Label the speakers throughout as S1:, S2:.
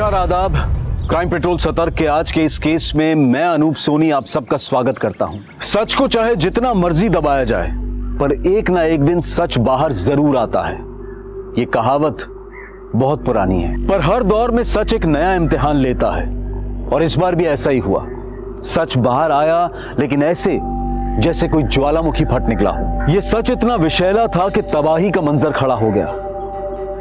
S1: नमस्कार, आदाब। Crime petrol सतर्क के आज के इस केस में मैं अनूप सोनी आप सबका स्वागत करता हूं। सच को चाहे जितना मर्जी दबाया जाए, पर एक ना एक दिन सच बाहर जरूर आता है। ये कहावत बहुत पुरानी है, पर हर दौर में सच एक नया इम्तिहान लेता है और इस बार भी ऐसा ही हुआ। सच बाहर आया, लेकिन ऐसे जैसे कोई ज्वालामुखी फट निकला हो। यह सच इतना विषैला था कि तबाही का मंजर खड़ा हो गया।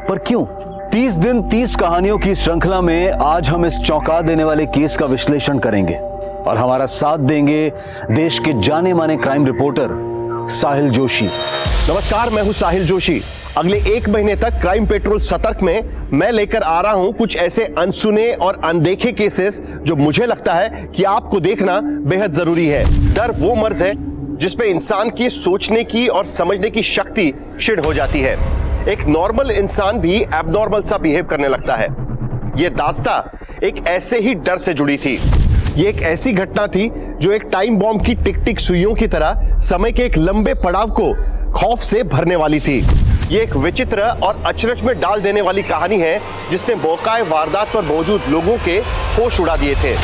S1: पर क्यों? 30 दिन 30 कहानियों की श्रृंखला में आज हम इस चौंका देने वाले केस का विश्लेषण करेंगे और हमारा साथ देंगे देश के जाने माने क्राइम रिपोर्टर साहिल जोशी।
S2: नमस्कार, मैं हूं साहिल जोशी। अगले 1 महीने तक क्राइम पेट्रोल सतर्क में मैं लेकर आ रहा हूं कुछ ऐसे अनसुने और अनदेखे केसेस जो मुझे लगता है कि आपको देखना बेहद जरूरी है। डर वो मर्ज है जिसपे इंसान की सोचने की और समझने की शक्ति क्षीण हो जाती है। एक नॉर्मल इंसान भी एबनॉर्मल सा बिहेव करने लगता है। यह दास्ता एक ऐसे ही डर से जुड़ी थी। ये एक ऐसी घटना थी जो एक टाइम बॉम्ब की टिक टिक सुइयों की तरह समय के एक लंबे पड़ाव को खौफ से भरने वाली थी। ये एक विचित्र और अचरज में डाल देने वाली कहानी है जिसने मौका वारदात पर मौजूद लोगों के होश उड़ा दिए थे।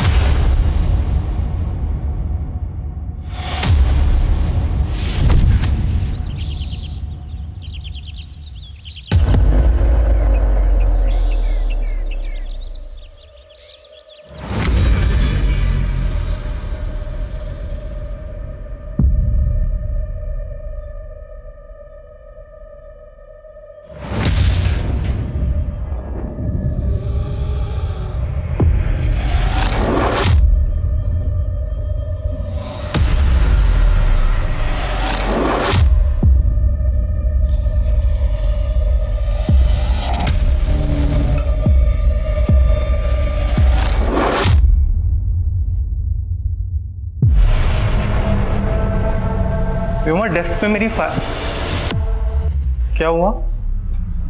S3: व्योमा, डेस्क पे मेरी क्या हुआ?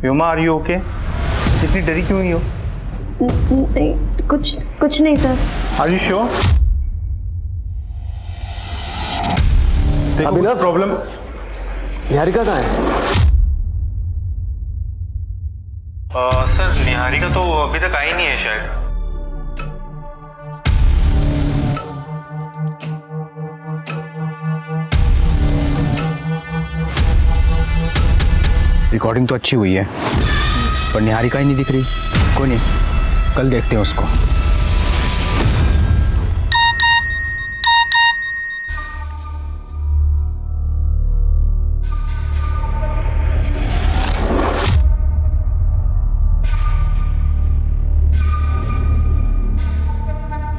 S3: Vyoma, are you okay? इतनी डरी क्यों हुई हो?
S4: नहीं, कुछ नहीं सर।
S3: Are you sure? देखो, कुछ प्रॉब्लम।
S1: निहारिका कहाँ है?
S3: सर, निहारिका तो अभी तक आई नहीं है शायद।
S5: रिकॉर्डिंग तो अच्छी हुई है, पर निहारिका ही नहीं दिख रही। कोई नहीं, कल देखते हैं उसको।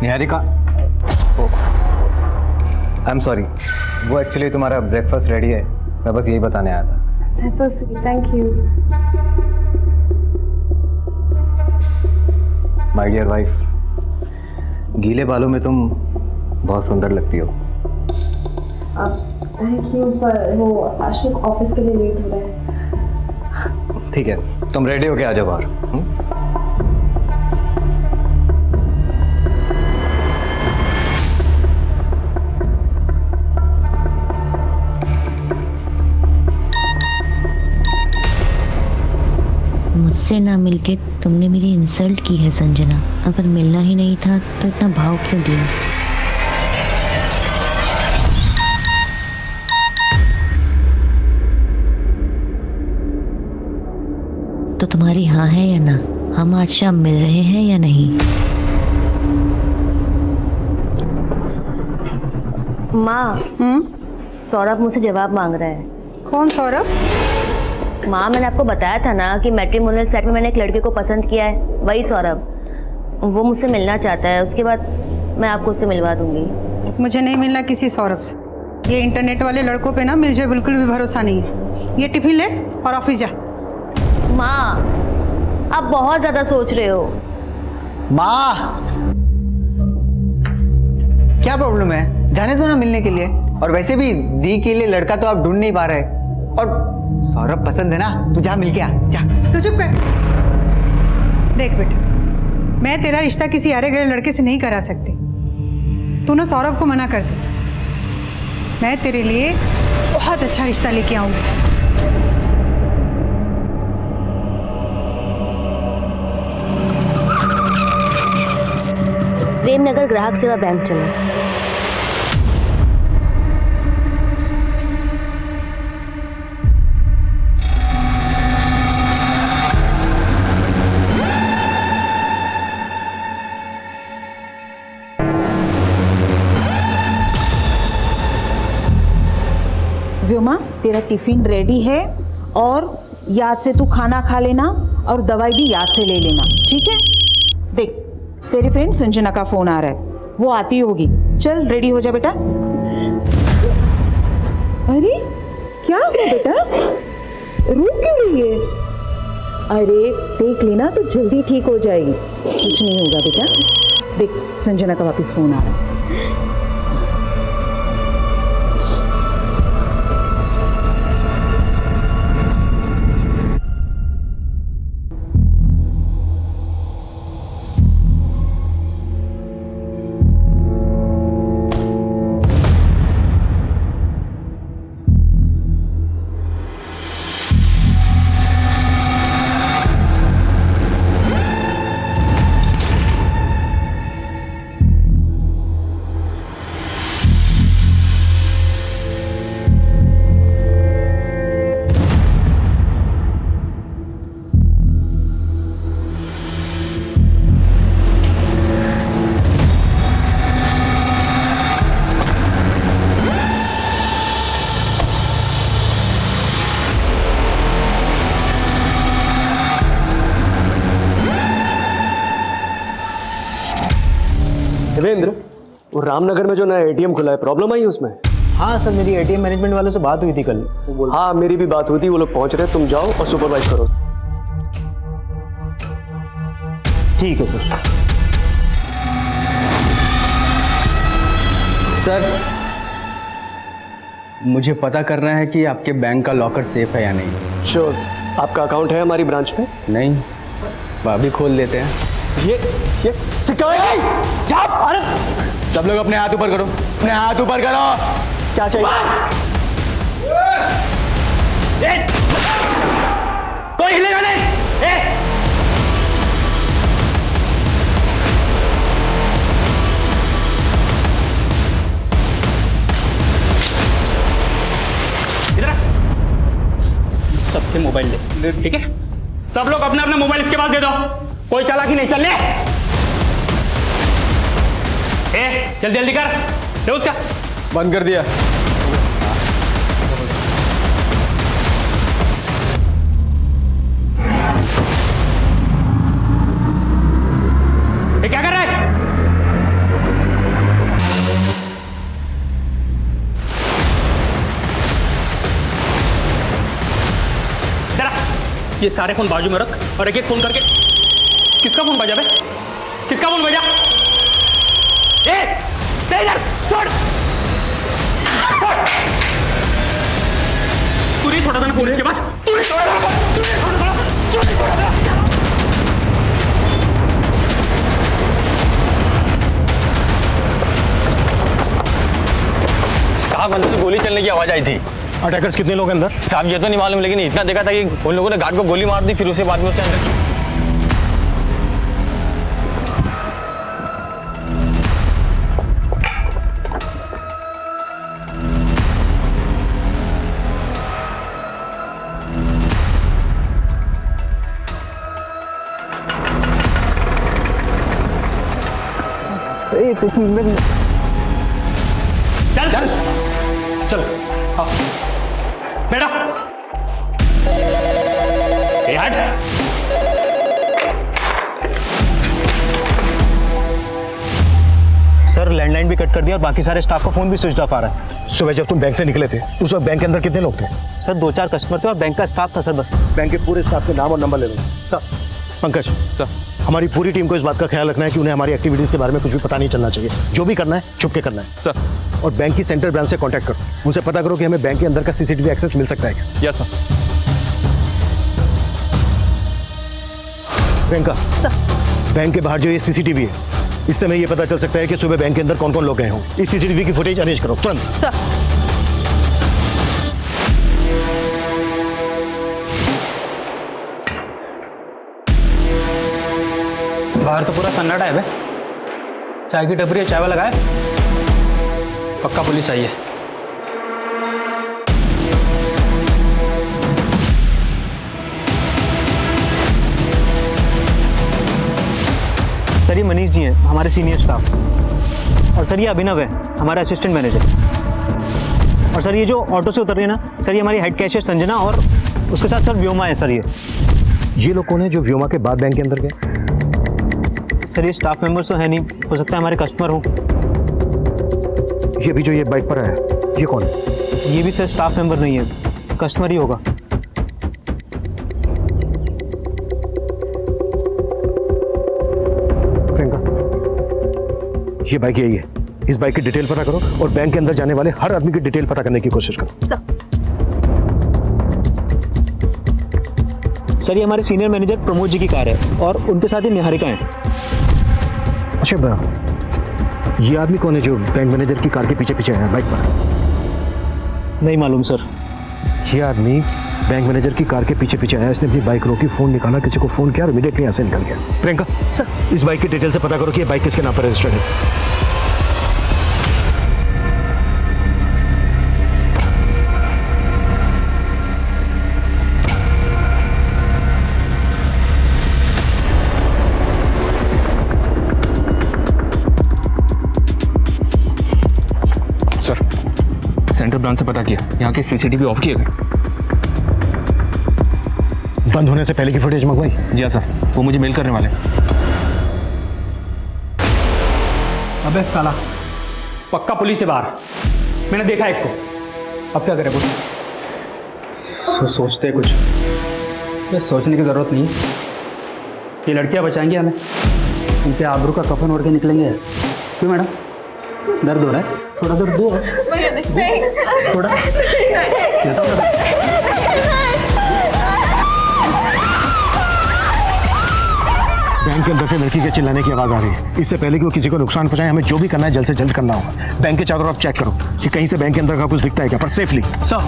S5: निहारिका, आई एम सॉरी, वो एक्चुअली तुम्हारा ब्रेकफास्ट रेडी है, मैं बस यही बताने आया था।
S4: That's so sweet. Thank you.
S5: My dear wife, गीले बालों में तुम बहुत सुंदर लगती हो।
S4: थैंक यू, पर वो अशोक ऑफिस के लिए लेट हो रहा है।
S5: ठीक है, तुम रेडी होके आ जाओ बाहर।
S6: मुझसे ना मिलके तुमने मेरी इंसल्ट की है संजना। अगर मिलना ही नहीं था तो इतना भाव क्यों दिया? तो तुम्हारी हाँ है या ना? हम आज शाम मिल रहे हैं या नहीं?
S4: माँ, सौरभ मुझसे जवाब मांग रहा है।
S7: कौन सौरभ?
S4: माँ, मैंने आपको बताया था ना कि मैट्रिमोनियल साइट में मैंने एक लड़के को पसंद किया है, वही सौरभ। वो मुझसे मिलना चाहता है, उसके बाद मैं आपको उससे मिलवा दूंगी।
S7: मुझे नहीं मिलना किसी सौरभ से। ये इंटरनेट वाले लड़कों पे ना मुझे बिल्कुल भी भरोसा नहीं है। ये टिफिन ले और ऑफिस जा।
S4: माँ, आप बहुत ज्यादा सोच रहे हो।
S8: माँ, क्या प्रॉब्लम है? जाने दो ना मिलने के लिए। और वैसे भी दी के लिए लड़का तो आप ढूंढ नहीं पा रहे। और सौरभ पसंद है ना, तू जा मिल के आ जा।
S7: तू चुप कर। देख बेटा, मैं तेरा रिश्ता किसी आरे गए लड़के से नहीं करा सकती। तू ना सौरभ को मना कर दे। मैं तेरे लिए बहुत अच्छा रिश्ता लेके आऊंगी।
S4: प्रेमनगर ग्राहक सेवा बैंक चलो।
S9: व्योमा, तेरा टिफिन रेडी है और याद से तू खाना खा लेना और दवाई भी याद से ले लेना, ठीक है? देख, तेरी फ्रेंड संजना का फोन आ रहा है, वो आती होगी। चल रेडी हो जा बेटा। अरे क्या हुआ बेटा, रो क्यों रही है? अरे देख लेना तो जल्दी ठीक हो जाएगी, कुछ नहीं होगा बेटा। देख, संजना का वापस फोन आ रहा है।
S10: देवेंद्र, वो रामनगर में जो नया एटीएम खुला है, प्रॉब्लम आई उसमें?
S5: हाँ सर, मेरी एटीएम मैनेजमेंट वालों से बात हुई थी कल।
S10: हाँ, मेरी भी बात हुई थी, वो लोग पहुंच रहे हैं, तुम जाओ और सुपरवाइज करो।
S5: ठीक है सर। सर, मुझे पता करना है कि आपके बैंक का लॉकर सेफ है या नहीं।
S10: श्योर। आपका अकाउंट है हमारी ब्रांच में?
S5: नहीं, अभी खोल लेते हैं।
S10: ये सिक्योरिटी, अरे
S5: सब लोग अपने हाथ ऊपर करो, अपने हाथ ऊपर करो।
S10: क्या चाहिए?
S5: कोई हिलेगा नहीं।
S11: सबके मोबाइल ले, ठीक है? सब लोग अपने अपने मोबाइल इसके पास दे दो, कोई चालाकी नहीं। चल ले, जल्दी जल्दी कर, ले उसका।
S5: बंद कर दिया।
S11: ये क्या कर रहा है? ये सारे फोन बाजू में रख और एक एक फोन करके। किसका फोन बजा बे? किसका फोन बजा? इधर छोड़, तू नहीं छोड़ा था ना फोन इसके पास? तू नहीं छोड़ा था, तू नहीं छोड़ा था, तू नहीं छोड़ा था।
S12: साहब, अंदर से गोली चलने की आवाज आई थी।
S2: अटैकर्स कितने लोग अंदर?
S12: साहब ये तो नहीं मालूम, लेकिन इतना देखा था कि उन लोगों ने गार्ड को गोली मार दी, फिर उसके बाद में उसे अंदर।
S11: चल चल चल, हाँ बेटा, हट।
S5: सर, लैंडलाइन भी कट कर दिया और बाकी सारे स्टाफ का फोन भी स्विच ऑफ आ रहा है।
S2: सुबह जब तुम बैंक से निकले थे उस वक्त बैंक के अंदर कितने लोग थे?
S5: सर, 2-4 कस्टमर थे और बैंक का स्टाफ था सर, बस।
S2: बैंक के पूरे स्टाफ के नाम और नंबर ले लो।
S5: सर।
S2: पंकज सर, हमारी पूरी टीम को इस बात का ख्याल रखना है कि उन्हें हमारी एक्टिविटीज के बारे में कुछ भी पता नहीं चलना चाहिए। जो भी करना है छुप के करना है
S12: सर।
S2: और बैंक की सेंट्रल ब्रांच से कांटेक्ट करो, उनसे पता करो कि हमें बैंक के अंदर का सीसीटीवी एक्सेस मिल सकता है क्या।
S12: Yes sir.
S2: प्रियंका, बैंक के बाहर जो ये सीसीटीवी है, इससे हमें ये पता चल सकता है कि सुबह बैंक के अंदर कौन कौन लोग गए हों। इस सीसीटीवी की फुटेज अरेंज करो तुरंत।
S9: सर।
S5: बाहर तो पूरा सन्नाटा है बे।
S11: चाय की टपरी है, चाय वाला लगाए। पक्का पुलिस आई है।
S5: सर ये मनीष जी हैं, हमारे सीनियर स्टाफ। और सर ये अभिनव है, हमारा असिस्टेंट मैनेजर। और सर ये जो ऑटो से उतर रही है ना, सर ये हमारी हेड कैशियर संजना और उसके साथ सर व्योमा है। सर ये लोग कौन है जो व्योमा के बाद बैंक के अंदर गए? सर ये स्टाफ मेंबर्स तो है नहीं, हो सकता है हमारे कस्टमर हो।
S13: ये भी जो ये बाइक पर है, ये कौन है?
S5: ये भी सर स्टाफ मेंबर नहीं है, कस्टमर ही होगा।
S13: ये बाइक यही है। इस बाइक की डिटेल पता करो और बैंक के अंदर जाने वाले हर आदमी की डिटेल पता करने की कोशिश करो।
S5: सर ये हमारे सीनियर मैनेजर प्रमोद जी की कार है और उनके साथ ही निहारिका है।
S13: अच्छा ये आदमी कौन है जो बैंक मैनेजर की कार के पीछे पीछे है बाइक पर?
S5: नहीं मालूम सर।
S13: ये आदमी बैंक मैनेजर की कार के पीछे पीछे आया, इसने अपनी बाइक रोकी, फोन निकाला, किसी को फोन किया और इमीडिएटली यहाँ से निकल गया। प्रियंका सर, इस बाइक की डिटेल से पता करो कि ये बाइक किसके नाम पर रजिस्टर्ड है।
S12: सेंट्रल ब्रांच से पता किया, यहाँ के सीसीटीवी ऑफ किए गए।
S13: बंद होने से पहले की फुटेज मंगवाई?
S12: जी हाँ सर, वो मुझे मेल करने वाले।
S11: अबे साला, पक्का पुलिस है बाहर, मैंने देखा एक को। अब क्या करें कुछ सोचते कुछ। सोचने की जरूरत नहीं, ये लड़कियां बचाएंगी हमें, उनके आबरू का कफन ओढ़ के निकलेंगे। क्यों मैडम, दर्द हो रहा है? थोड़ा दर्द दो, थोड़ा
S13: बैंक के अंदर से लड़की के चिल्लाने की आवाज आ रही है। इससे पहले कि वो किसी को नुकसान पहुंचाए, हमें जो भी करना है जल्द से जल्द करना होगा। बैंक के चारों तरफ चेक करो कि कहीं से बैंक के अंदर का कुछ दिखता है क्या, पर सेफली।
S12: सर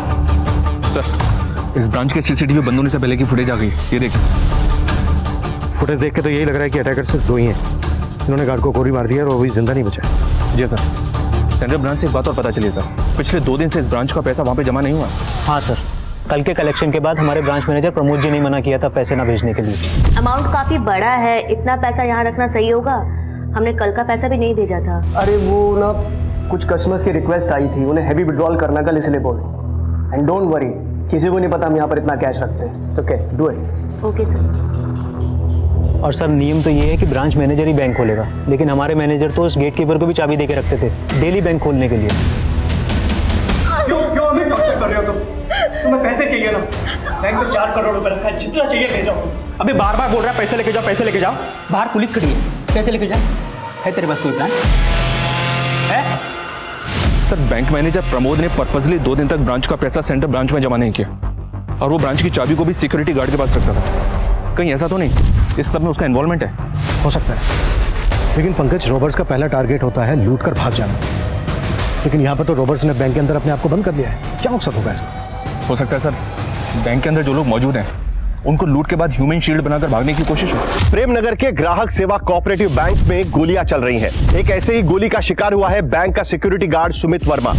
S12: इस ब्रांच के सीसीटीवी बंद होने से पहले की फुटेज आ गई, ये देखिए।
S13: फुटेज देख के तो यही लग रहा है कि अटैकर सिर्फ दो ही हैं। इन्होंने गार्ड को गोली मार दी है और वो भी जिंदा नहीं बचा।
S12: जी सर, सेंट्रल ब्रांच से एक बात और पता चली सर, पिछले 2 दिन से इस ब्रांच का पैसा वहाँ पे जमा नहीं हुआ।
S5: हाँ सर, कल के कलेक्शन के बाद हमारे ब्रांच मैनेजर प्रमोद जी ने मना किया था पैसे ना भेजने के लिए।
S4: अमाउंट काफी बड़ा है, इतना पैसा यहाँ रखना सही होगा? हमने कल का पैसा भी नहीं भेजा था।
S10: अरे वो ना कुछ कस्टमर्स की रिक्वेस्ट आई थी, उन्हें हैवी विड्रॉल करना कल, इसलिए बोले। एंड डोंट वरी, किसी को नहीं पता हम यहाँ पर इतना कैश रखते हैं। It's okay, do it.
S4: Okay sir.
S5: और सर नियम तो ये है कि ब्रांच मैनेजर ही बैंक खोलेगा, लेकिन हमारे मैनेजर तो उस गेट कीपर को भी चाबी दे के रखते थे डेली बैंक खोलने के लिए।
S11: क्यों हमें टॉर्चर कर रहे हो तुम? तुम्हें पैसे चाहिए ना? बैंक में 4 करोड़ रुपए रखा है, जितना चाहिए ले जाओ। अबे बार बार बोल रहा है पैसे लेके जाओ, पैसे लेके जाओ। बाहर पुलिस खड़ी है, पैसे लेके जाओ। है तेरे पास कोई प्लान है?
S12: सर बैंक मैनेजर प्रमोद ने पर्पसली 2 दिन तक ब्रांच का पैसा सेंट्रल ब्रांच में जमा नहीं किया, और वो ब्रांच की चाबी को भी सिक्योरिटी गार्ड के पास रखता था। कहीं ऐसा तो नहीं इस सब में उसका इन्वॉल्वमेंट है?
S13: हो सकता है, लेकिन पंकज, रॉबर्ट्स का पहला टारगेट होता है लूट कर भाग जाना। लेकिन यहाँ पर तो रॉबर्ट्स ने बैंक के अंदर अपने आप को बंद कर लिया है। क्या मकसद होगा इसका?
S12: हो सकता है सर बैंक के अंदर जो लोग मौजूद हैं उनको लूट के बाद ह्यूमन शील्ड बनाकर भागने की कोशिश हो।
S2: प्रेमनगर के ग्राहक सेवा कोऑपरेटिव बैंक में गोलियां चल रही हैं। एक ऐसे ही गोली का शिकार हुआ है बैंक का security guard Sumit Verma.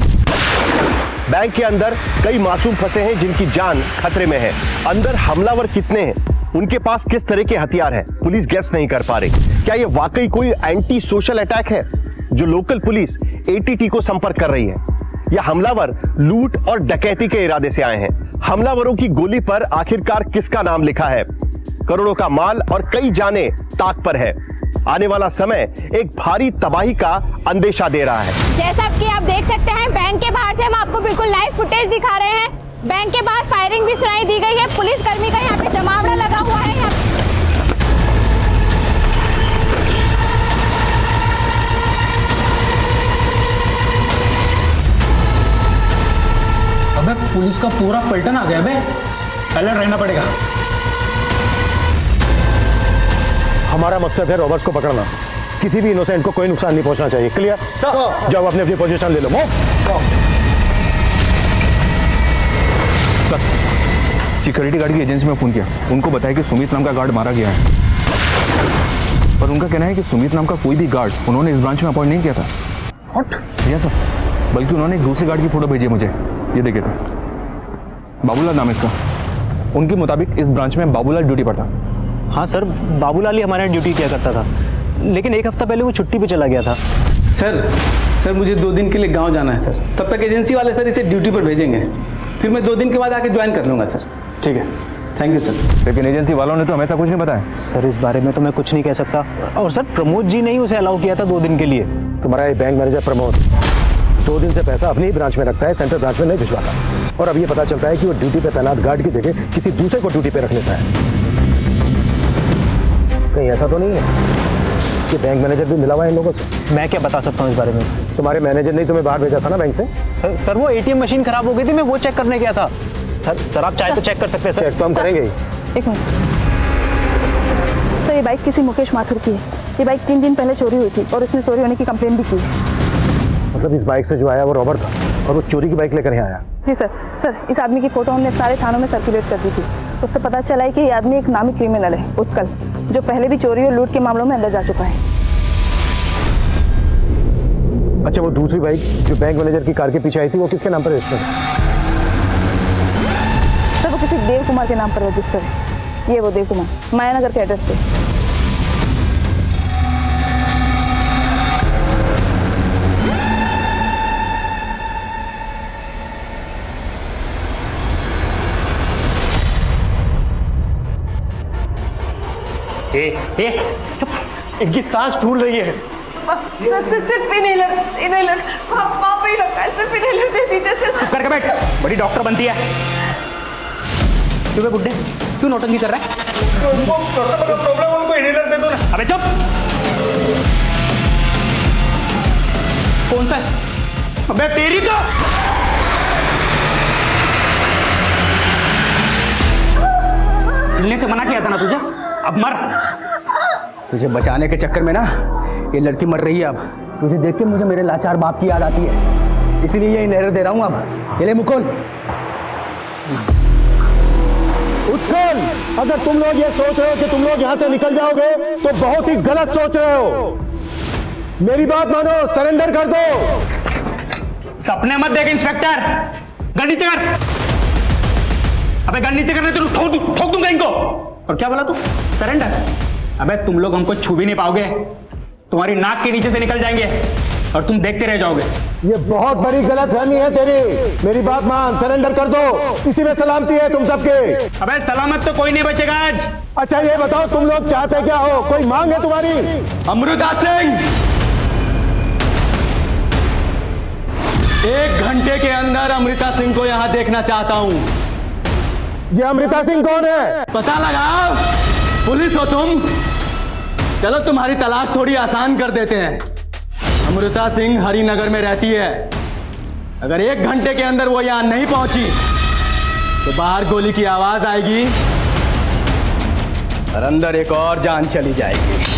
S2: Bank के अंदर कई मासूम फंसे हैं जिनकी जान खतरे में है। अंदर हमलावर कितने हैं, उनके पास किस तरह के हथियार हैं, पुलिस गेस नहीं कर पा रही। क्या यह वाकई कोई एंटी सोशल अटैक है जो लोकल पुलिस एटीटी को संपर्क कर रही है, या हमलावर लूट और डकैती के इरादे से आए हैं? हमलावरों की गोली पर आखिरकार किसका नाम लिखा है? करोड़ों का माल और कई जाने ताक पर है। आने वाला समय एक भारी तबाही का अंदेशा दे रहा है।
S14: जैसा कि आप देख सकते हैं, बैंक के बाहर से हम आपको बिल्कुल लाइव फुटेज दिखा रहे हैं। बैंक के बाहर फायरिंग भी सुनाई दी गई है, पुलिस कर्मी का यहाँ पे जमावड़ा लगा हुआ है।
S11: अबे पुलिस का पूरा पलटन आ गया बे, अलर्ट रहना पड़ेगा।
S13: हमारा मकसद है रॉबर्ट्स को पकड़ना, किसी भी इनोसेंट को कोई नुकसान नहीं पहुंचना चाहिए। क्लियर? जाओ अपनी अपनी पोजीशन ले लो।
S12: सर सिक्योरिटी गार्ड की एजेंसी में फोन किया, उनको बताया कि सुमित नाम का गार्ड मारा गया है। पर उनका कहना है कि सुमित नाम का कोई भी गार्ड उन्होंने इस ब्रांच में अपॉइंट नहीं किया था।
S11: व्हाट?
S12: यस सर, बल्कि उन्होंने एक दूसरे गार्ड की फोटो भेजी है मुझे, ये देखिए सर, बाबूलाल नाम है इसका। उनके मुताबिक इस ब्रांच में बाबूलाल ड्यूटी पर था।
S5: हाँ सर, बाबूलाल ही हमारे यहाँ ड्यूटी किया करता था, लेकिन एक हफ्ता पहले वो छुट्टी पे चला गया था।
S11: सर मुझे 2 दिन के लिए गांव जाना है सर, तब तक एजेंसी वाले सर इसे ड्यूटी पर भेजेंगे, फिर मैं 2 दिन के बाद आके ज्वाइन कर लूँगा सर। ठीक है, थैंक यू सर।
S12: लेकिन एजेंसी वालों ने तो हमें ऐसा कुछ नहीं बताया।
S5: सर इस बारे में तो मैं कुछ नहीं कह सकता, और सर प्रमोद जी ने ही उसे अलाउ किया था 2 दिन के लिए।
S13: तुम्हारा ये बैंक मैनेजर प्रमोद 2 दिन से पैसा अपनी ही ब्रांच में रखता है, सेंट्रल ब्रांच में नहीं भिजवाता। और अब ये पता चलता है कि वो ड्यूटी पे तैनात गार्ड की जगह किसी दूसरे को ड्यूटी पे रख लेता है। कहीं ऐसा तो नहीं है कि बैंक मैनेजर भी मिला हुआ है इन लोगों से?
S5: मैं क्या बता सकता हूँ इस बारे में।
S13: तुम्हारे मैनेजर ने तुम्हें बाहर भेजा था ना बैंक से?
S5: सर वो ATM मशीन खराब हो गई थी, मैं वो चेक करने गया था। सर आप चाहे तो चेक कर सकते हैं सर।
S13: चेक तो हम करेंगे ही।
S14: एक मिनट सर, ये बाइक किसी मुकेश माथुर की है। ये बाइक 3 दिन पहले चोरी हुई थी और उसने चोरी होने की कंप्लेन भी की।
S13: मतलब इस बाइक से जो आया वो रॉबर था और वो चोरी की बाइक लेकर यहाँ आया?
S14: जी सर। इस आदमी की फोटो हमने सारे थानों में सर्कुलेट कर दी थी। उससे पता चला है कि ये आदमी एक नामी क्रिमिनल है, उत्कल, जो पहले भी चोरी और लूट के मामलों में अंदर जा चुका है।
S13: अच्छा, वो दूसरी बाइक जो बैंक मैनेजर की कार के पीछे आई थी वो किसके नाम पर रजिस्टर्ड है?
S14: सर वो किसी देव कुमार के नाम पर रजिस्टर है। ये वो देव कुमार, मायानगर के एड्रेस पे।
S11: इनकी सांस फूल रही है।
S14: सिर्फ इन्हेलर वहाँ पे ही रखा है, सिर्फ इन्हेलर दे दीजिए।
S11: चुप करके बैठ, बड़ी डॉक्टर बनती है। क्यों बे बुड्ढे, क्यों नौटंकी कर रहा है? प्रॉब्लम उनको इन्हेलर दे दो ना। अबे चुप। कौन सा है? अबे तेरी तो हिलने से मना किया था ना तुझे, अब मर। तुझे बचाने के चक्कर में ना ये लड़की मर रही है। अब तुझे देख के मुझे मेरे लाचार बाप की याद आती है, इसीलिए ये इन्हेलर दे रहा हूँ। अब ये ले मुकुल।
S13: उत्कल, अगर तुम लोग ये सोच रहे हो कि तुम लोग यहाँ से निकल जाओगे तो बहुत ही गलत सोच रहे हो। मेरी बात मानो, सरेंडर कर दो।
S11: सपने मत देख इंस्पेक्टर, गन नीचे कर। अबे गन नीचे करने तो ठोक दूंगा इनको। और क्या बोला तू? सरेंडर? अबे तुम लोग हमको छू भी नहीं पाओगे, तुम्हारी नाक के नीचे से निकल जाएंगे और तुम देखते रह जाओगे।
S13: ये बहुत बड़ी गलतफहमी है तेरी। मेरी बात मान, सरेंडर कर दो, इसी में सलामती है तुम सबके।
S11: अबे सलामत तो कोई नहीं बचेगा आज।
S13: अच्छा ये बताओ, तुम लोग चाहते क्या हो? कोई मांग है तुम्हारी?
S11: अमृता सिंह, 1 घंटे के अंदर अमृता सिंह को यहाँ देखना चाहता हूँ।
S13: ये अमृता सिंह कौन है?
S11: पता लगाओ, पुलिस हो तुम। चलो तुम्हारी तलाश थोड़ी आसान कर देते हैं। अमृता सिंह हरिनगर में रहती है। अगर 1 घंटे के अंदर वो यहां नहीं पहुंची तो बाहर गोली की आवाज आएगी और अंदर एक और जान चली जाएगी।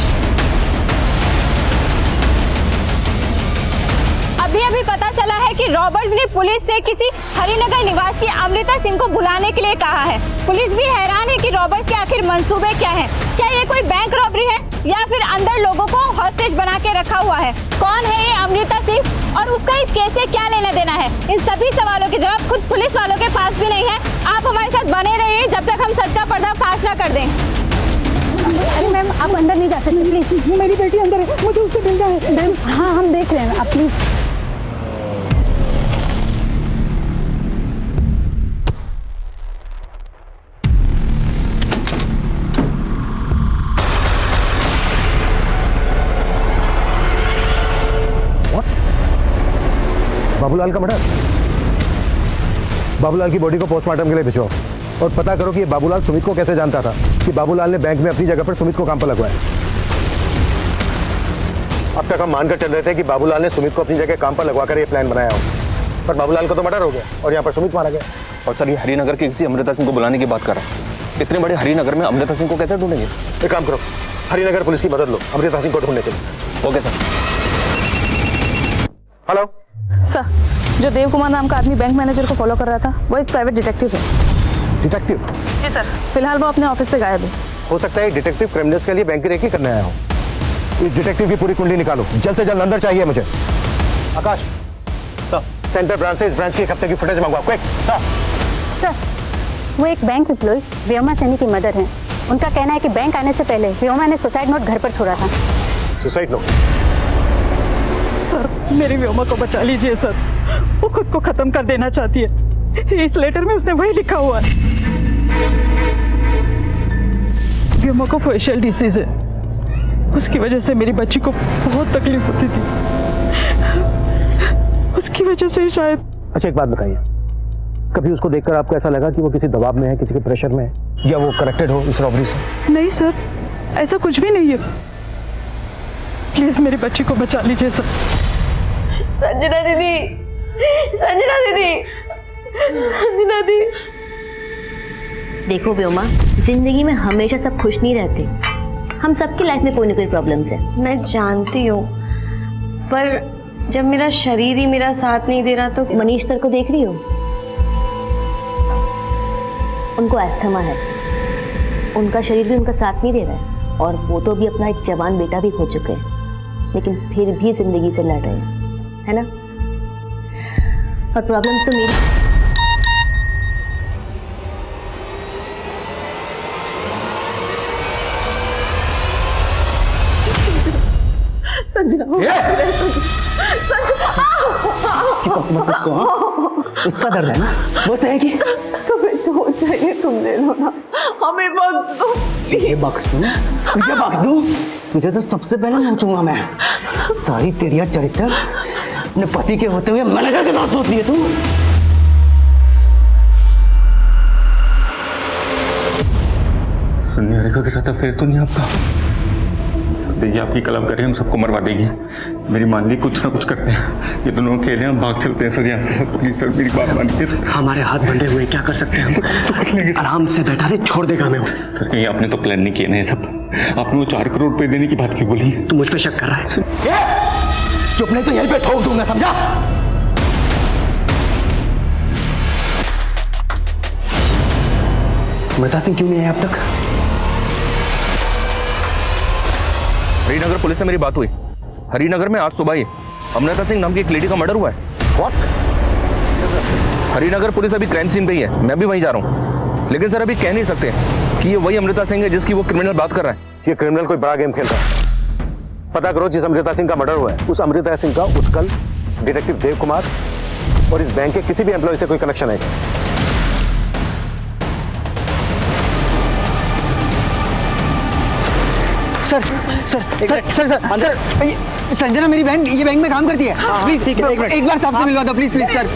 S14: अभी पता चला है कि रॉबर्ट्स ने पुलिस से किसी हरिनगर निवासी अमृता सिंह को बुलाने के लिए कहा है। पुलिस भी हैरान है कि रॉबर्ट्स के आखिर मंसूबे क्या हैं? क्या ये कोई बैंक रॉबरी है या फिर अंदर लोगों को हॉस्टेज बना के रखा हुआ है? कौन है ये अमृता सिंह और उसका इस केस से क्या लेना देना है? इन सभी सवालों के जवाब खुद पुलिस वालों के पास भी नहीं है। आप हमारे साथ बने रहिए जब तक हम सच का पर्दाफाश ना कर दें। अरे मैम, आप अंदर नहीं जा सकते प्लीज। मेरी बेटी अंदर है, मुझे उससे मिलना है। मैम हाँ, हम देख रहे हैं, आप प्लीज।
S13: बाबूलाल का मर्डर? बाबूलाल की बॉडी को पोस्टमार्टम के लिए भिजवाओ और पता करो कि ये बाबूलाल सुमित को कैसे जानता था कि बाबूलाल ने बैंक में अपनी जगह पर सुमित को काम पर लगवाया। अब तक हम मानकर चल रहे थे कि बाबूलाल ने सुमित को अपनी जगह काम पर लगवाकर ये प्लान बनाया हो, पर बाबूलाल का तो मर्डर हो गया और यहाँ पर सुमित मारा गया।
S12: और सर ये हरिनगर के किसी अमृता सिंह को बुलाने की बात कर रहा है। इतने बड़े हरिनगर में अमृता सिंह को कैसे ढूंढेंगे?
S13: एक काम करो, हरिनगर पुलिस की मदद लो अमृता सिंह को ढूंढने के लिए।
S12: Okay sir.
S13: हेलो
S14: सर, जो देव कुमार नाम का आदमी बैंक मैनेजर को फॉलो कर रहा था वो एक प्राइवेट डिटेक्टिव है।
S13: डिटेक्टिव?
S14: जी सर, फिलहाल वो अपने ऑफिस से गायब है।
S13: हो सकता है डिटेक्टिव क्रिमिनल्स के लिए बैंक की रेकी करने आया हो। इस डिटेक्टिव की पूरी कुंडली निकालो, जल्द से जल्द अंदर चाहिए मुझे। आकाश, सेंटर ब्रांच से इस ब्रांच की एक हफ्ते की फुटेज मंगवाओ, क्विक।
S14: सर, वो एक बैंक एम्प्लॉय व्योमा सैनी की मदर हैं। उनका कहना है कि बैंक आने से पहले व्योमा ने सुसाइड नोट घर पर छोड़ा था।
S13: Suicide note?
S9: सर, मेरी व्योमा को बचा लीजिए सर, वो खुद को खत्म कर देना चाहती है। इस लेटर में उसने वही लिखा हुआ है। व्योमा को फेशियल डिसीज है, उसकी वजह से मेरी बच्ची को बहुत तकलीफ होती थी, उसकी वजह से शायद।
S13: अच्छा एक बात बताइए, कभी उसको देखकर आपको ऐसा लगा कि वो किसी दबाव में है, किसी के प्रेशर में है, या वो कनेक्टेड हो इस रॉबरी से?
S9: नहीं सर, ऐसा कुछ भी नहीं है। प्लीज मेरी बच्ची को बचा लीजिए सर।
S4: संजना दीदी, संजना दीदी, संजना दी। देखो व्योमा, जिंदगी में हमेशा सब खुश नहीं रहते। हम सबकी लाइफ में कोई ना कोई प्रॉब्लम्स है।
S15: मैं जानती हूँ, पर जब मेरा शरीर ही मेरा साथ नहीं दे रहा तो।
S4: मनीष सर को देख रही हो? उनको अस्थमा है, उनका शरीर भी उनका साथ नहीं दे रहा है, और वो तो भी अपना एक जवान बेटा भी खो चुके हैं, लेकिन फिर भी जिंदगी से लड़ रहे हैं, है ना? और प्रॉब्लम्स तो मेरी।
S8: उसका दर्द है ना, वो सहेगी।
S15: तुम्हें जो चाहिए तुम ले लो ना, हमें बख्श दो।
S8: ये बख्श दूं? तुझे बख्श दूं? तुझे तो सबसे पहले नोचूंगा मैं। सारी तेरी चरित्र अपने पति के होते हुए मैनेजर के साथ सोचती है तू।
S12: निहारिका के साथ अफेयर तो नहीं आपका? देखिए आपकी कलाकारी हम सबको मरवा देगी। मेरी मान ली कुछ ना कुछ करते हैं, ये दोनों अकेले हम भाग चलते हैं सर यहाँ से। सर प्लीज सर मेरी बात मानिए सर।
S8: हमारे हाथ बंधे हुए क्या कर सकते हैं हम?
S12: तो कुछ नहीं
S8: आराम से बैठा रहे, छोड़ देगा हमें वो।
S12: सर कहीं आपने तो प्लान नहीं किया ना ये सब? आपने वो 4 करोड़ रुपए देने की बात की बोली?
S8: तू मुझ पे शक कर रहा है? चुप नहीं तो यहीं पे ठोक दूंगा, समझा? अमृता सिंह क्यों नहीं है अब तक?
S12: हरिनगर पुलिस से मेरी बात हुई। हरिनगर में आज सुबह ही अमृता सिंह नाम की एक लेडी का मर्डर हुआ है।
S13: What?
S12: हरिनगर पुलिस अभी क्राइम सीन पे ही है, मैं भी वहीं जा रहा हूँ। लेकिन सर अभी कह नहीं सकते कि ये वही अमृता सिंह है जिसकी वो क्रिमिनल बात कर रहा है।
S13: ये क्रिमिनल कोई बड़ा गेम खेल रहा है। पता करो जिस अमृता सिंह का मर्डर हुआ है, उस अमृता सिंह का उत्कल, डिटेक्टिव देव कुमार और इस बैंक के किसी भी एम्प्लॉय से कोई कनेक्शन है क्या?
S8: Sir sir sir sir sir sir, Sanjana मेरी बहन ये बैंक में काम करती है। प्लीज ठीक है, एक बार साहब से मिलवा दो प्लीज प्लीज सर।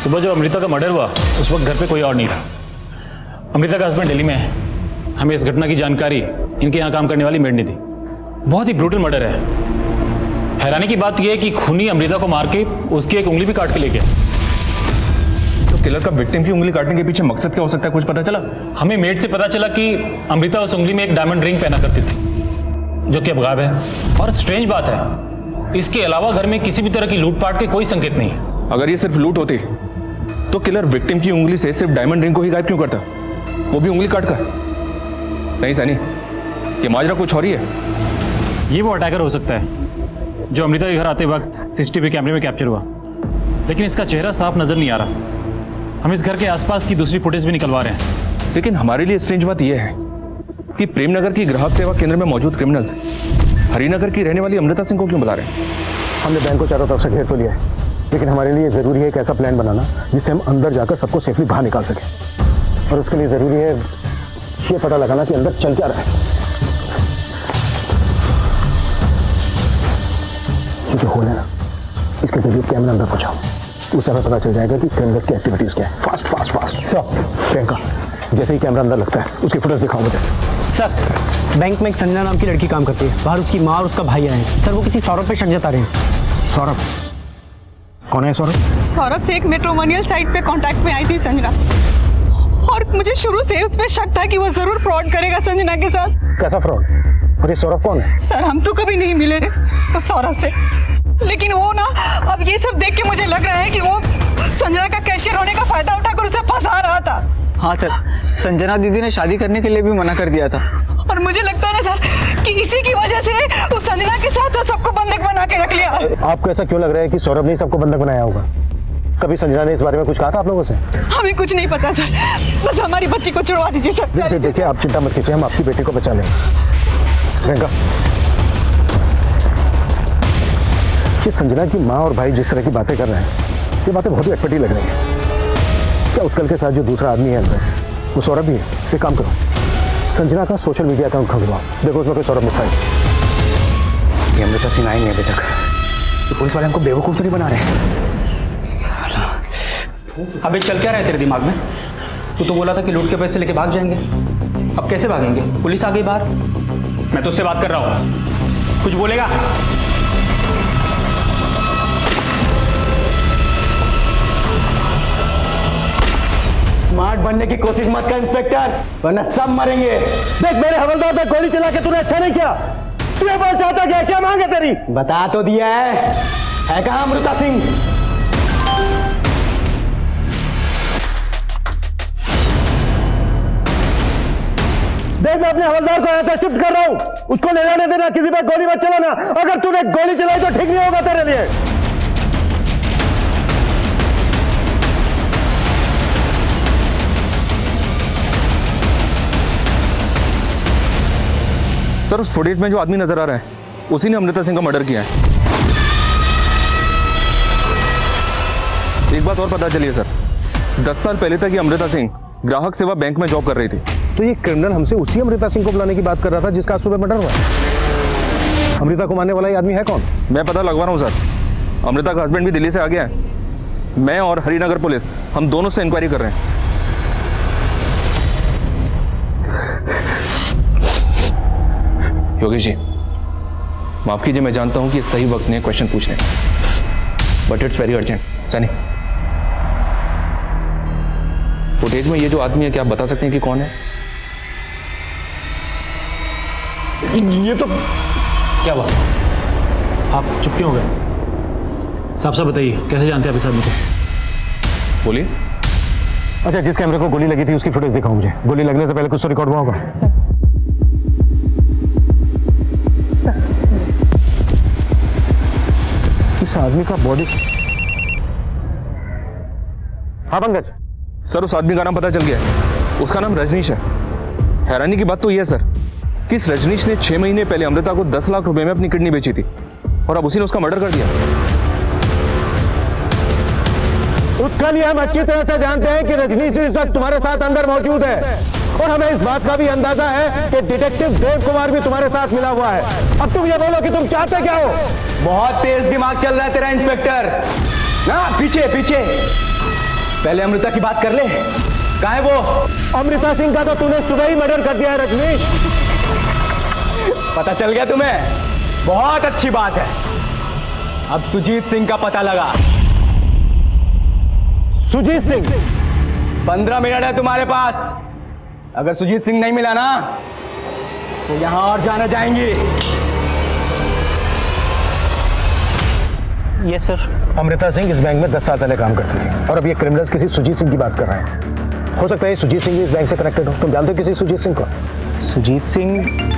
S11: सुबह जब अमृता का मर्डर हुआ उस वक्त घर पे कोई और नहीं था। अमृता का हस्बैंड दिल्ली में है। हमें इस घटना की जानकारी इनके यहाँ काम करने वाली मेड ने दी। बहुत ही ब्रूटल मर्डर है। हैरानी की बात यह है कि खूनी अमृता को मार के उसकी एक उंगली भी काट के ले गया।
S12: तो किलर का विक्टिम की उंगली काटने के पीछे मकसद क्या हो सकता है, कुछ पता चला?
S11: हमें मेड से पता चला कि अमृता उस उंगली में एक डायमंड रिंग पहना करती थी जो कि अब गायब है। और स्ट्रेंज बात है, इसके अलावा घर में किसी भी तरह की लूटपाट के कोई संकेत नहीं है।
S12: अगर ये सिर्फ लूट होती तो किलर विक्टिम की उंगली से सिर्फ डायमंड रिंग को ही गायब क्यों करता, वो भी उंगली काट कर? नहीं सनी, ये माजरा कुछ और ही है।
S11: ये वो अटैकर हो सकता है जो अमृता के घर आते वक्त सीसीटीवी कैमरे में कैप्चर हुआ, लेकिन इसका चेहरा साफ नजर नहीं आ रहा। हम इस घर के आसपास की दूसरी फुटेज भी निकलवा रहे हैं।
S12: लेकिन हमारे लिए स्ट्रेंज बात यह है कि प्रेमनगर की ग्राहक सेवा केंद्र में मौजूद क्रिमिनल्स हरिनगर की रहने वाली अमृता सिंह को क्यों बुला रहे हैं?
S13: हमने बैंक को चारों तरफ से घेर तो लिया है, लेकिन हमारे लिए जरूरी है एक ऐसा प्लान बनाना जिससे हम अंदर जाकर सबको सेफली बाहर निकाल सकें। और उसके लिए जरूरी है ये पता लगाना कि अंदर चल क्या रहा है। ये जो होल है ना, इसके जरिए कैमरा अंदर पहुंचाओ, उससे हमें पता चल जाएगा कि क्रिमिनल्स की एक्टिविटीज क्या है। Fast fast fast. Sir Priyanka, जैसे ही कैमरा अंदर लगता है उसकी फुटेज दिखाओ मुझे।
S5: सर बैंक में एक संजना नाम की लड़की काम करती है, बाहर उसकी माँ और उसका भाई आए हैं। सर वो किसी सौरभ पे शक जता रहे हैं।
S13: सौरभ? कौन है सौरभ?
S7: सौरभ से एक मैट्रिमोनियल साइट पे कांटेक्ट में आई थी संजना, और मुझे शुरू से उस पर शक था कि वो जरूर फ्रॉड करेगा संजना के साथ।
S13: कैसा फ्रॉड? और ये सौरभ कौन है?
S7: सर हम तो कभी नहीं मिले उस सौरभ से, लेकिन वो ना अब ये सब देख के मुझे लग रहा है कि वो संजना का कैशियर होने का फायदा उठाकर उसे फंसा रहा था।
S8: हाँ सर, संजना दीदी ने शादी करने के लिए भी मना कर दिया था।
S9: और मुझे लगता है ना सर कि इसी की वजह से उस संजना के साथ वो सबको बंधक बना के रख लिया।
S13: आपको ऐसा क्यों लग रहा है कि सौरभ ने सबको बंधक बनाया होगा? कभी संजना ने इस बारे में कुछ कहा था आप लोगों से?
S9: हमें कुछ नहीं पता सर, बस हमारी बच्ची को छुड़वा दीजिए सर।
S13: देखिए आप चिंता मत कीजिए, हम आपकी बेटी को बचा लेंगे। प्रियंका, ये संजना की माँ और भाई जिस तरह की बातें कर रहे हैं, ये बातें बहुत ही अटपटी लग रही हैं। क्या उत्कल के साथ जो दूसरा आदमी है अंदर, वो सौरभ भी है? एक काम करो, संजना का सोशल मीडिया अकाउंट खुलवाओ, देखो उसमें कोई सौरभ लिखा है।
S8: ये अमृता सिंह आई नहीं अभी तक, तो पुलिस वाले हमको बेवकूफ़ तो नहीं बना रहे?
S11: अबे चल क्या रहा है तेरे दिमाग में? तू तो बोला था कि लूट के पैसे लेके भाग जाएंगे, अब कैसे भागेंगे? पुलिस आ गई बाहर। मैं तुझसे बात कर रहा हूँ, कुछ बोलेगा?
S8: स्मार्ट बनने की कोशिश मत कर इंस्पेक्टर, वरना सब मरेंगे।
S13: देख मेरे हवलदार पे गोली चला के तूने अच्छा नहीं किया। तू ये बात चाहता क्या? क्या मांग है तेरी?
S8: बता तो दिया है कहाँ अमृता सिंह?
S13: देख मैं अपने हवलदार को यहाँ से शिफ्ट कर रहा हूँ, उसको ले जाने देना, किसी पे गोली मत चलाना। अगर तूने गोली चलाई तो ठीक नहीं होगा तेरे लिए।
S12: सर उस फुटेज में जो आदमी नजर आ रहा है उसी ने अमृता सिंह का मर्डर किया है। एक बात और पता चली है सर, 10 साल पहले तक ये अमृता सिंह ग्राहक सेवा बैंक में जॉब कर रही थी।
S13: तो ये क्रिमिनल हमसे उसी अमृता सिंह को बुलाने की बात कर रहा था जिसका आज सुबह मर्डर हुआ। अमृता को मारने वाला ये आदमी है कौन?
S12: मैं पता लगवा रहा हूँ सर, अमृता का हस्बैंड भी दिल्ली से आ गया है। मैं और हरिनगर पुलिस हम दोनों से इंक्वायरी कर रहे हैं। योगेश जी माफ कीजिए, मैं जानता हूं कि सही वक्त नहीं है क्वेश्चन पूछने का, but it's very urgent. Sunny, footage में ये जो आदमी है क्या आप बता सकते हैं कि कौन है?
S13: ये तो
S11: क्या बात, आप चुप क्यों हो गए? साफ साफ बताइए, कैसे जानते हैं आप इस आदमी को?
S12: बोलिए।
S13: अच्छा, जिस कैमरे को गोली लगी थी उसकी फुटेज दिखाओ मुझे। गोली लगने से पहले कुछ तो रिकॉर्ड हुआ होगा। इस आदमी का बॉडी। हाँ पंकज।
S12: सर उस आदमी का नाम पता चल गया है, उसका नाम रजनीश है। हैरानी की बात तो यह है सर कि इस रजनीश ने 6 महीने पहले अमृता को 10 लाख रुपए में अपनी किडनी बेची थी और अब उसी ने उसका मर्डर कर दिया।
S13: उत्कल, ये हम अच्छी तरह से जानते हैं कि रजनीश इस वक्त तुम्हारे साथ अंदर मौजूद है और हमें इस बात का भी अंदाजा है कि डिटेक्टिव देव कुमार भी तुम्हारे साथ मिला हुआ है। अब तुम ये बोलो कि तुम चाहते क्या हो?
S8: बहुत तेज दिमाग चल रहा है तेरा इंस्पेक्टर। ना पीछे पीछे, पहले अमृता की बात कर ले। कहाँ है वो?
S13: अमृता सिंह का तो तूने सुबह ही मर्डर कर दिया है रजनीश।
S8: पता चल गया तुम्हें? बहुत अच्छी बात है। अब सुजीत सिंह का पता लगा।
S13: सुजीत सिंह?
S8: 15 मिनट है तुम्हारे पास। अगर सुजीत सिंह नहीं मिला ना तो यहां और जाने जाएंगी।
S5: Yes sir.
S13: अमृता सिंह इस बैंक में 10 साल पहले काम करती थी और अब ये क्रिमिनल्स किसी सुजीत सिंह की बात कर रहे हैं। हो सकता है सुजीत सिंह भी इस बैंक से कनेक्टेड हो। तुम जानते हो किसी सुजीत सिंह को?
S5: सुजीत सिंह?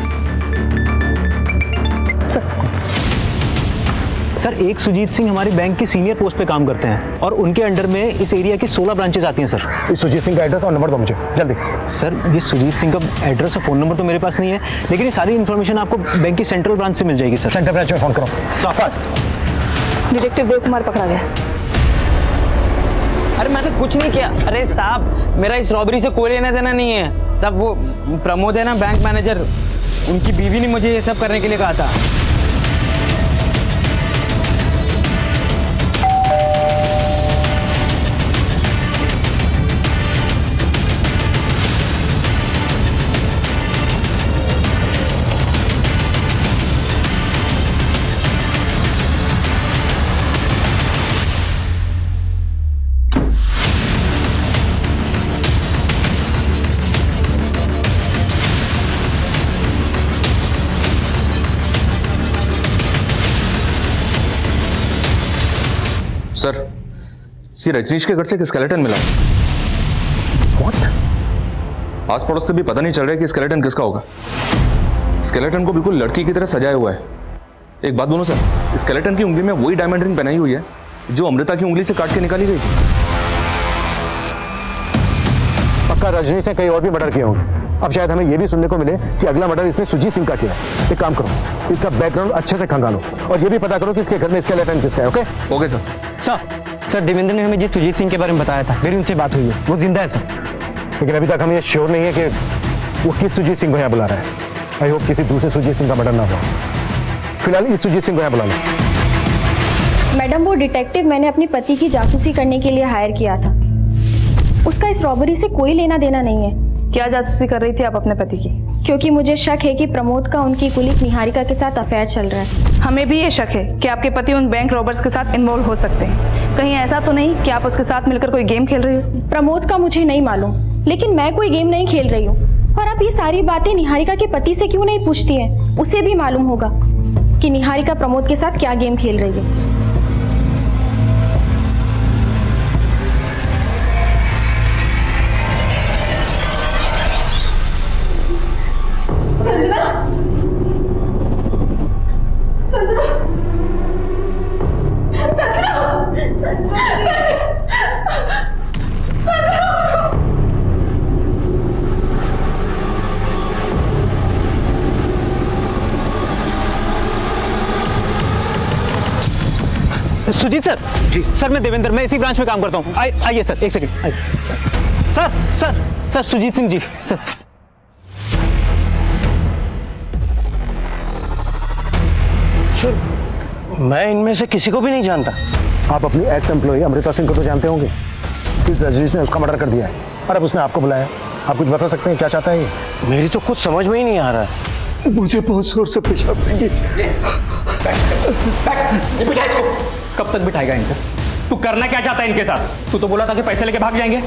S5: सर एक सुजीत सिंह हमारी बैंक की सीनियर पोस्ट पे काम करते हैं और उनके अंडर में इस एरिया की 16 ब्रांचेस आती हैं सर।
S13: इस सुजीत सिंह का एड्रेस और नंबर दो मुझे जल्दी।
S5: सर ये सुजीत सिंह का एड्रेस और फ़ोन नंबर तो मेरे पास नहीं है, लेकिन ये सारी इन्फॉर्मेशन आपको बैंक की सेंट्रल ब्रांच से मिल जाएगी सर।
S13: सेंट्रल ब्रांच में फ़ोन करो।
S14: डिटेक्टिव देव कुमार पकड़ा गया।
S8: अरे मैंने कुछ नहीं किया। अरे साहब मेरा इस रॉबरी से कोई लेना देना नहीं है। सब वो प्रमोद है ना बैंक मैनेजर, उनकी बीवी ने मुझे ये सब करने के लिए कहा था।
S12: सर ये रजनीश के घर से एक स्केलेटन मिला।
S13: What?
S12: आस पड़ोस से भी पता नहीं चल रहा है कि स्केलेटन किसका होगा। स्केलेटन को बिल्कुल लड़की की तरह सजाया हुआ है। एक बात बोलो सर, स्केलेटन की उंगली में वही डायमंड रिंग पहनाई हुई है जो अमृता की उंगली से काट के निकाली गई थी।
S13: पक्का रजनीश ने कहीं और भी मर्डर किए होंगे। अब शायद हमें यह भी सुनने को मिले कि अगला मर्डर इसने सुजीत सिंह का किया है। एक काम करो, इसका बैकग्राउंड अच्छे से खंगालो और ये भी पता करो कि इसके घर में स्केलेटन किसका है। Okay
S12: okay sir.
S5: Sir Devendra ने हमें जिस सुजीत सिंह के बारे में बताया था, मेरी उनसे बात हुई है, वो जिंदा है सर।
S13: लेकिन अभी तक हमें ये श्योर नहीं है कि वो किस सुजीत सिंह को यहाँ बुला रहा है। आई होप किसी दूसरे सुजीत सिंह का मर्डर ना हो। फिलहाल इस सुजीत सिंह को यहाँ बुला लो।
S14: मैडम, वो डिटेक्टिव मैंने अपने पति की जासूसी करने के लिए हायर किया था। उसका इस रॉबरी से कोई लेना देना नहीं है।
S15: क्या जासूसी कर रही थी आप अपने पति की?
S14: क्योंकि मुझे शक है कि प्रमोद का उनकी कुलीग निहारिका के साथ अफेयर चल रहा है।
S15: हमें भी ये शक है कि आपके पति उन बैंक रॉबर्स के साथ इन्वॉल्व हो सकते हैं। कहीं ऐसा तो नहीं कि आप उसके साथ मिलकर कोई गेम खेल रही हो?
S14: प्रमोद का मुझे नहीं मालूम, लेकिन मैं कोई गेम नहीं खेल रही हूँ। और आप ये सारी बातें निहारिका के पति से क्यों नहीं पूछती हैं? उसे भी मालूम होगा कि निहारिका प्रमोद के साथ क्या गेम खेल रही है।
S5: सुजीत सर। जी सर, मैं देवेंद्र, मैं इसी ब्रांच में काम करता हूँ। आइए सर, एक सेकंड आइए। Sir Sujit Singh ji sir.
S13: Sir मैं इनमें से किसी को भी नहीं जानता। आप अपनी एक्स एम्प्लॉय अमृता सिंह को तो जानते होंगे। इस रजनीश ने उसका मर्डर कर दिया है और अब उसने आपको बुलाया। आप कुछ बता सकते हैं क्या चाहता है ये? मेरी तो कुछ समझ में ही नहीं आ रहा है। मुझे बहुत जोर से पेशाब देंगे।
S11: बिठा इसको। कब तक बिठाएगा इनको? तू करना क्या चाहता है इनके साथ? तू तो बोला था कि पैसे लेके भाग जाएंगे।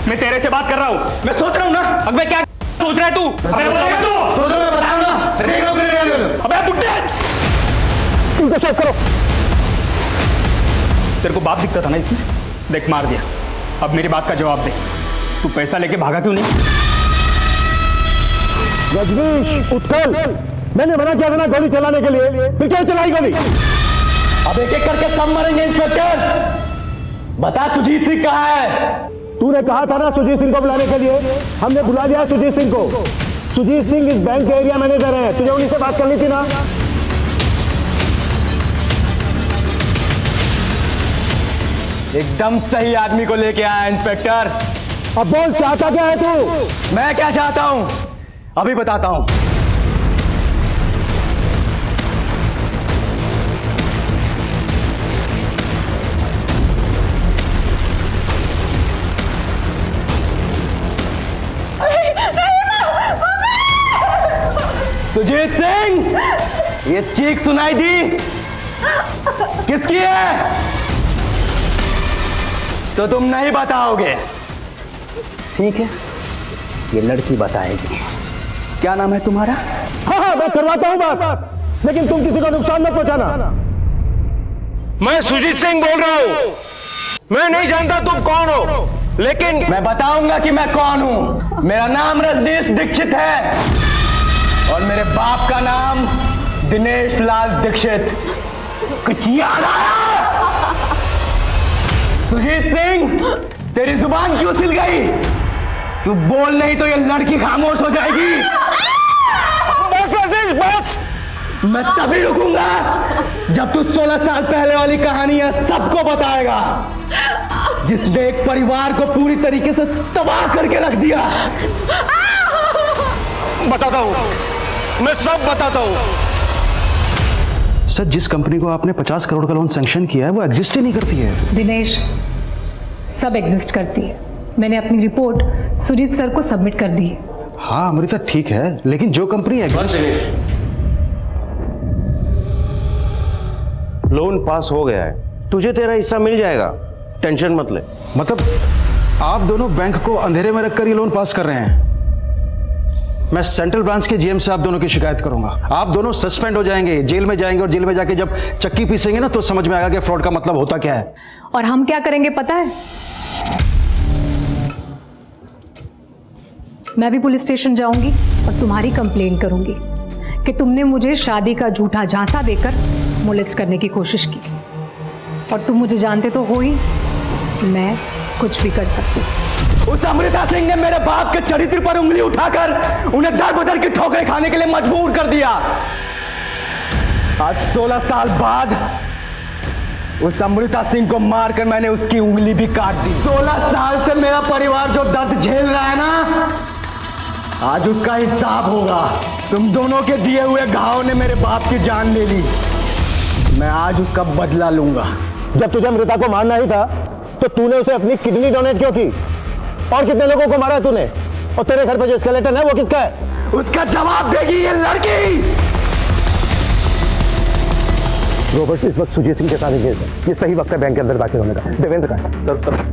S11: मैं तेरे से बात कर रहा हूँ, मैं सोच रहा हूँ ना। अब मैं क्या सोच रहा है तू? अबे बुड्ढे,
S13: इनको चेक करो।
S11: तेरे को बाप दिखता था ना इसमें? देख, मार दिया। अब मेरी बात का जवाब दे, तू पैसा लेके भागा क्यों नहीं?
S13: रजनीश उत्कल, मैंने मना किया था ना गोली चलाने के लिए, फिर क्यों चलाई गोली?
S8: अब एक एक करके सब मरेंगे इंस्पेक्टर। बता सुजीत सिंह कहाँ है?
S13: तूने कहा था ना सुजीत सिंह को बुलाने के लिए, हमने बुला लिया सुजीत सिंह को। सुजीत सिंह इस बैंक के एरिया मैनेजर हैं, तुझे उन्हीं से बात करनी थी ना।
S8: एकदम सही आदमी को लेके आया इंस्पेक्टर।
S13: अब बोल, चाहता क्या है तू?
S8: मैं क्या चाहता हूं अभी बताता हूं। सुजीत सिंह, ये चीख सुनाई दी किसकी है? तो तुम नहीं बताओगे, ठीक है? ये लड़की बताएगी। क्या नाम है तुम्हारा?
S13: हाँ, मैं करवाता हूं बात, लेकिन तुम किसी को नुकसान मत पहुंचाना।
S2: मैं सुजीत सिंह बोल रहा हूं। मैं नहीं जानता तुम कौन हो, लेकिन
S8: मैं बताऊंगा कि मैं कौन हूं। मेरा नाम रजनीश दीक्षित है और मेरे बाप का नाम दिनेश लाल दीक्षित। कुछ याद आया? सुजीत सिंह, तेरी जुबान क्यों सिल गई? तू बोल नहीं तो ये लड़की खामोश हो जाएगी।
S2: बस रजनीश बस।
S8: मैं तभी रुकूंगा जब तू 16 साल पहले वाली कहानियां सबको बताएगा, जिसने एक परिवार को पूरी तरीके से तबाह करके रख दिया।
S2: बताता हूं, मैं सब बताता हूं।
S1: सर, जिस कंपनी को आपने 50 करोड़ का लोन सैंक्शन किया है वो एग्जिस्ट ही नहीं करती है।
S16: दिनेश, सब एग्जिस्ट करती है। मैंने अपनी रिपोर्ट सुजीत सर को सबमिट कर दी है।
S1: हाँ अमृता, ठीक है, लेकिन जो कंपनी
S2: दिनेश, लोन पास हो गया है, तुझे तेरा हिस्सा मिल जाएगा, टेंशन मत ले।
S1: मतलब आप दोनों बैंक को अंधेरे में रखकर ये लोन पास कर रहे हैं? मैं सेंट्रल ब्रांच के जीएम से आप दोनों की शिकायत करूंगा। आप दोनों सस्पेंड हो जाएंगे, जेल में जाएंगे और जेल में जाके जब चक्की पीसेंगे ना तो समझ में आएगा कि फ्रॉड का मतलब होता क्या है।
S16: और हम क्या करेंगे पता है? मैं भी पुलिस स्टेशन जाऊंगी और तुम्हारी कंप्लेंट करूंगी कि तुमने मुझे शादी का झूठा झांसा देकर मोलेस्ट करने की कोशिश की। और तुम मुझे जानते तो हो ही, मैं कुछ भी कर सकती हूँ।
S8: उस अमृता सिंह ने मेरे बाप के चरित्र पर उंगली उठाकर उन्हें दर बदर की ठोकरें खाने के लिए मजबूर कर दिया। आज 16 साल बाद उस अमृता सिंह को मारकर मैंने उसकी उंगली भी काट दी। 16 साल से मेरा परिवार जो दर्द झेल रहा है ना, आज उसका हिसाब होगा। तुम दोनों के दिए हुए घाव ने मेरे बाप की जान ले ली, मैं आज उसका बदला लूंगा।
S13: जब तुझे अमृता को मारना ही था तो तूने उसे अपनी किडनी डोनेट क्यों की? और कितने लोगों को मारा तूने? और तेरे घर पे जो स्केलेटन है वो किसका है?
S8: उसका जवाब देगी ये लड़की।
S13: रॉबर्ट इस वक्त सुजीत सिंह के साथ इंगेज है। ये सही वक्त है बैंक के अंदर दाखिल होने का। देवेंद्र का है। सर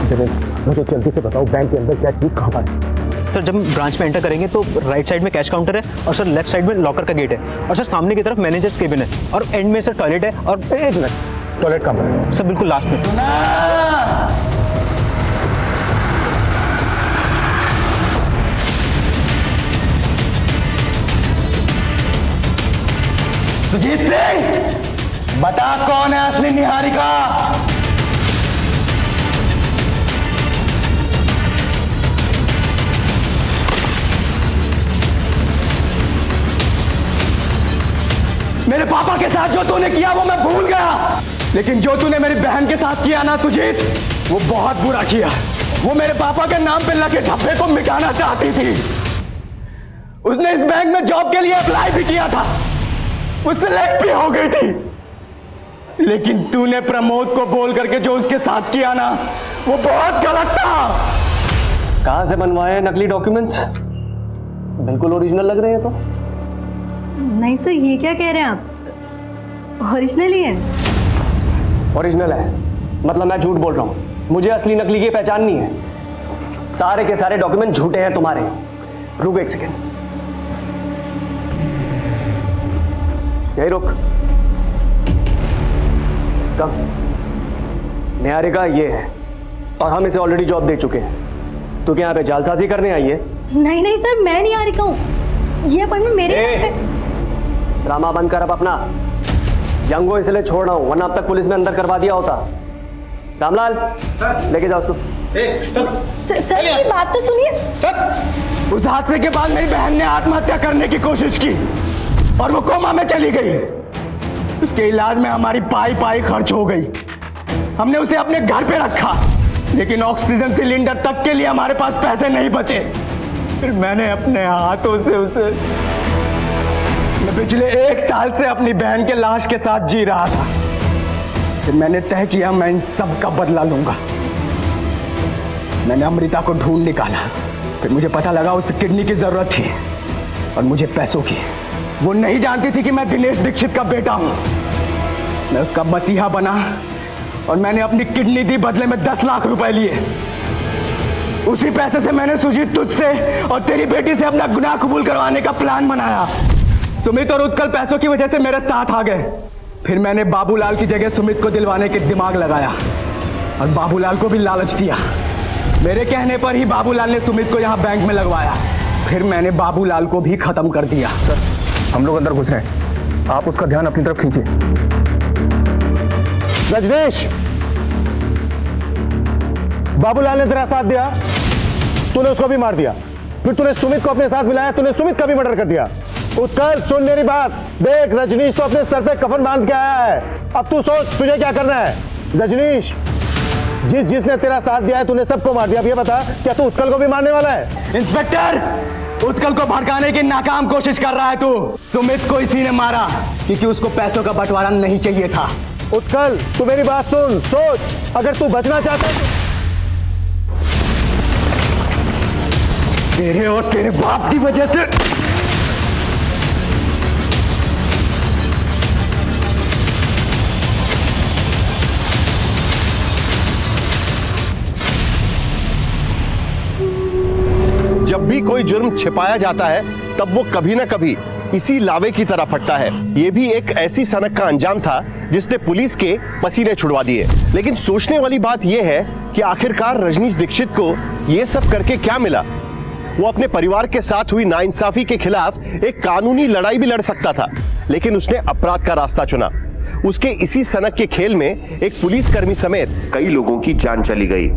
S13: देवेंद्र, मुझे जल्दी से बताओ बैंक के अंदर क्या चीज कहाँ पर है?
S5: सर जब हम ब्रांच में एंटर करेंगे तो राइट साइड में कैश काउंटर है और सर लेफ्ट साइड में लॉकर का गेट है और सर सामने की तरफ मैनेजर्स केबिन है और एंड में सर टॉयलेट है। और एक मिनट, टॉयलेट कहाँ पर है? सर बिल्कुल लास्ट में।
S8: सुजीत सिंह, बता कौन है असली निहारिका? मेरे पापा के साथ जो तूने किया वो मैं भूल गया, लेकिन जो तूने मेरी बहन के साथ किया ना सुजीत, वो बहुत बुरा किया। वो मेरे पापा के नाम पे लगे धब्बे को मिटाना चाहती थी। उसने इस बैंक में जॉब के लिए अप्लाई भी किया था, वो सिलेक्ट भी हो गई थी, लेकिन तूने प्रमोद को बोल करके जो उसके साथ किया ना, वो बहुत गलत था।
S10: कहां से बनवाए नकली डॉक्यूमेंट्स? बिल्कुल ओरिजिनल लग रहे हैं। तो
S16: नहीं सर, ये क्या कह रहे हैं आप? ओरिजिनल ही है।
S10: ओरिजिनल है मतलब मैं झूठ बोल रहा हूं? मुझे असली नकली की पहचान नहीं है। सारे के सारे डॉक्यूमेंट झूठे हैं तुम्हारे। रुक एक सेकेंड, यही रुक। कब? निहारिका ये है और हम इसे ऑलरेडी जॉब दे चुके हैं। तू क्या यहाँ पे जालसाजी करने आई है?
S16: नहीं नहीं सर, मैं नहीं आ रही हूँ, ये अपॉइंटमेंट मेरे नाम पे।
S10: ड्रामा बंद कर अब अपना। यंगो इसलिए छोड़ रहा हूं, वरना अब तक पुलिस में अंदर करवा दिया होता। रामलाल, लेके जाओ उसको।
S16: सर ये बात तो सुनिए।
S8: उस हादसे के बाद मेरी बहन ने आत्महत्या करने की कोशिश की और वो कोमा में चली गई। उसके इलाज में हमारी पाई खर्च हो गई। हमने उसे अपने घर पे रखा, लेकिन ऑक्सीजन सिलेंडर तक के लिए हमारे पास पैसे नहीं बचे। फिर मैंने अपने हाथों से उसे, मैं पिछले 1 साल से अपनी बहन के लाश के साथ जी रहा था। फिर मैंने तय किया मैं इन सब का बदला लूंगा। मैंने अमृता को ढूंढ निकाला, फिर मुझे पता लगा उसे किडनी की जरूरत थी और मुझे पैसों की। वो नहीं जानती थी कि मैं दिनेश दीक्षित का बेटा हूं। मैं उसका मसीहा बना और मैंने अपनी किडनी दी, बदले में 10 लाख रुपए लिए। उसी पैसे से मैंने सुजीत तुझसे और तेरी बेटी से अपना गुनाह कबूल करवाने का प्लान बनाया। सुमित और उत्कल पैसों की वजह से मेरे साथ आ गए। फिर मैंने बाबूलाल की जगह सुमित को दिलवाने के दिमाग लगाया और बाबूलाल को भी लालच दिया। मेरे कहने पर ही बाबूलाल ने सुमित को यहाँ बैंक में लगवाया। फिर मैंने बाबूलाल को भी खत्म कर दिया।
S12: सर, हम लोग अंदर घुस रहे हैं, आप उसका ध्यान अपनी तरफ खींचिए।
S13: रजनीश, बाबूलाल ने तेरा साथ दिया, तूने उसको भी मार दिया। फिर तूने सुमित को अपने साथ मिलाया, तूने सुमित का भी मर्डर कर दिया। उत्कल, सुन मेरी बात देख, रजनीश तो अपने सर पे कफन बांध के आया है। अब तू सोच तुझे क्या करना है। रजनीश, जिसने तेरा साथ दिया है तूने सबको मार दिया। अब ये बता, क्या तू उत्कल को भी मारने वाला है?
S8: इंस्पेक्टर, उत्कल को भड़काने की नाकाम कोशिश कर रहा है तू। सुमित को इसी ने मारा क्योंकि उसको पैसों का बंटवारा नहीं चाहिए था।
S13: उत्कल, तू मेरी बात सुन, सोच, अगर तू बचना चाहता है तो
S8: तेरे और तेरे बाप की वजह से
S2: जब भी कोई जुर्म छिपाया जाता है तब वो कभी ना कभी इसी लावे की तरह फटता है। ये भी एक ऐसी सनक का अंजाम था जिसने पुलिस के पसीने छुड़वा दिए। लेकिन सोचने वाली बात यह है कि आखिरकार रजनीश दीक्षित को यह सब करके क्या मिला। वो अपने परिवार के साथ हुई नाइंसाफी के खिलाफ एक कानूनी लड़ाई भी लड़ सकता था, लेकिन उसने अपराध का रास्ता चुना। उसके इसी सनक के खेल में एक पुलिसकर्मी समेत कई लोगों की जान चली गई।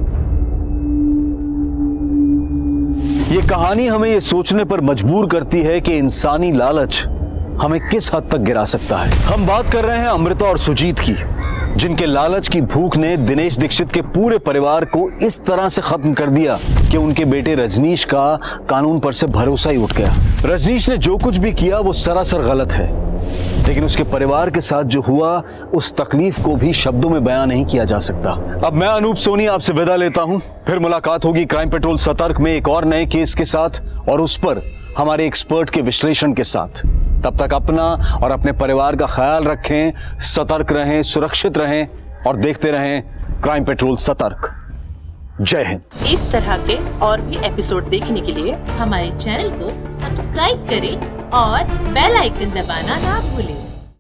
S1: ये कहानी हमें ये सोचने पर मजबूर करती है कि इंसानी लालच हमें किस हद तक गिरा सकता है। हम बात कर रहे हैं अमृता और सुजीत की, जिनके लालच की भूख ने दिनेश दीक्षित के पूरे परिवार को इस तरह से खत्म कर दिया कि उनके बेटे रजनीश का कानून पर से भरोसा ही उठ गया। रजनीश ने जो कुछ भी किया वो सरासर गलत है, लेकिन उसके परिवार के साथ जो हुआ उस तकलीफ को भी शब्दों में बयां नहीं किया जा सकता। अब मैं अनूप सोनी आपसे विदा लेता हूं, फिर मुलाकात होगी क्राइम पेट्रोल सतर्क में एक और नए केस के साथ और उस पर हमारे एक्सपर्ट के विश्लेषण के साथ। तब तक अपना और अपने परिवार का ख्याल रखें, सतर्क रहें, सुरक्षित रहें और देखते रहें क्राइम पेट्रोल सतर्क। जय हिंद।
S17: इस तरह के और भी एपिसोड देखने के लिए हमारे चैनल को सब्सक्राइब करें और बेल आइकन दबाना ना भूलें।